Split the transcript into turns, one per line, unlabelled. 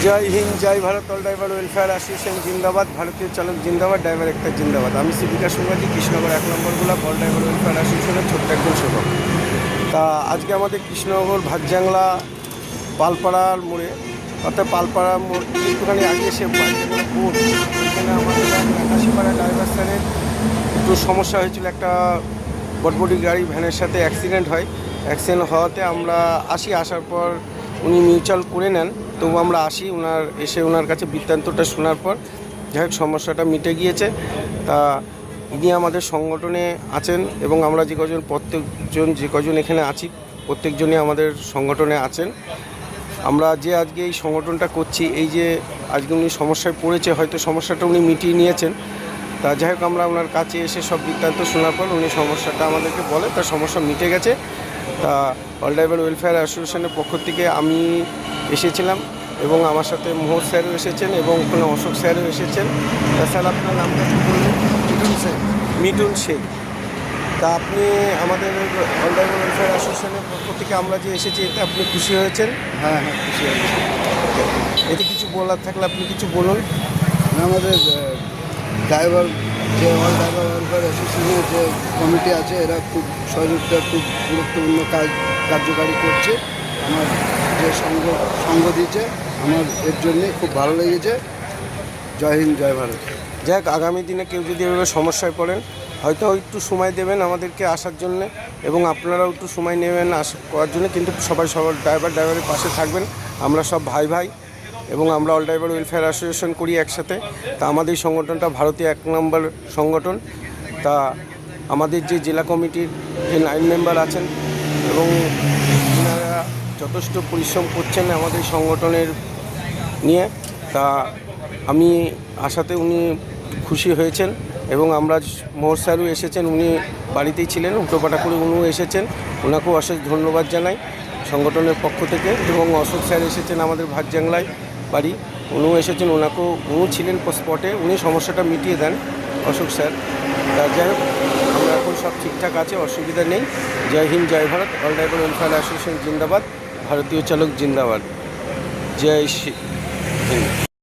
জয় হিন্দ, জয় Bharat. All driver welfare association জিন্দাবাদ। ভারতীয় চালক জিন্দাবাদ। ড্রাইভার একটা জিন্দাবাদ। আমি সিপিকা সুঙ্গাজি, কৃষ্ণনগর 1 নম্বর ব্লক অল ড্রাইভার ওয়েলফেয়ার অ্যাসোসিয়েশনের ছোট্ট একজন সেবক। তা আজকে আমাদের কৃষ্ণনগর ভাতজাংলা পালপাড়ার মোড়ে, অর্থাৎ পালপাড়ার মোড় একটুখানি আগে এসে বোর্ড, এখানে আমাদের 81 ড্রাইভার স্যারের একটু সমস্যা হয়েছিল। একটা বটবটি গাড়ি ভ্যানের সাথে অ্যাক্সিডেন্ট হয়। অ্যাক্সিডেন্ট হওয়াতে আমরা আসার পর উনি মিউচুয়াল করে নেন। তবু আমরা এসে ওনার কাছে বৃত্তান্তটা শোনার পর যাই হোক সমস্যাটা মিটে গিয়েছে। তা ইনি আমাদের সংগঠনে আছেন এবং আমরা প্রত্যেকজন যে কজন এখানে আছি প্রত্যেকজনই আমাদের সংগঠনে আছেন। আমরা যে আজকে এই সংগঠনটা করছি, এই যে আজকে উনি সমস্যায় পড়েছে, হয়তো সমস্যাটা উনি মিটিয়ে নিয়েছেন। তা যাই হোক আমরা ওনার কাছে এসে সব বৃত্তান্ত শোনার পর উনি সমস্যাটা আমাদেরকে বলে, তার সমস্যা মিটে গেছে। তা অল ড্রাইভার ওয়েলফেয়ার অ্যাসোসিয়েশনের পক্ষ থেকে আমি এসেছিলাম এবং আমার সাথে মোহন স্যারও এসেছেন এবং ওখানে অশোক স্যারও এসেছেন। তা স্যার, আপনার নামটা কী বললেন? মিটুন শেখ। তা আপনি আমাদের অল ড্রাইভার ওয়েলফেয়ার অ্যাসোসিয়েশনের পক্ষ থেকে আমরা যে এসেছি, এতে আপনি খুশি হয়েছেন?
হ্যাঁ, খুশি হয়েছি।
এতে কিছু বলার থাকলে আপনি কিছু বলুন।
আমাদের ড্রাইভার অল ড্রাইভার ওয়েলফেয়ার অ্যাসোসিয়েশনের যে কমিটি আছে, এরা খুব সহযোগিতা, খুব গুরুত্বপূর্ণ কার্যকারী করছে। আমার যে সঙ্গ দিয়েছে, আমার এর জন্যে খুব ভালো লেগেছে। জয় হিন্দ, জয় ভারত।
যাক, আগামী দিনে কেউ যদি এভাবে সমস্যায় পড়েন, হয়তো একটু সময় দেবেন আমাদেরকে আসার জন্যে এবং আপনারাও একটু সময় নেবেন করার জন্য, কিন্তু সবার ড্রাইভারের পাশে থাকবেন। আমরা সব ভাই ভাই এবং আমরা অল ড্রাইভার ওয়েলফেয়ার অ্যাসোসিয়েশন করি একসাথে। তা আমাদের এই সংগঠনটা ভারতীয় 1 নম্বর সংগঠন। তা আমাদের যে জেলা কমিটির যে 9 মেম্বার আছেন এবং এনারা যথেষ্ট পরিশ্রম করছেন আমাদের সংগঠনের নিয়ে। তা আমি আসাতে উনি খুশি হয়েছেন এবং আমরা মোহর স্যারও এসেছেন, উনি বাড়িতেই ছিলেন, হুটোপাটা করে উনিও এসেছেন। ওনাকেও অশেষ ধন্যবাদ জানাই সংগঠনের পক্ষ থেকে। এবং অশোক স্যার এসেছেন আমাদের ভাতজাংলায় বাড়ি, উনিও এসেছেন, উনিও ছিলেন স্পটে, উনি সমস্যাটা মিটিয়ে দেন অশোক স্যার। তা যাই হোক, আমরা এখন সব ঠিকঠাক আছে, অসুবিধা নেই। জয় হিন্দ, জয় Bharat. All driver welfare association জিন্দাবাদ। ভারতীয় চালক জিন্দাবাদ। জয় হিন্দ।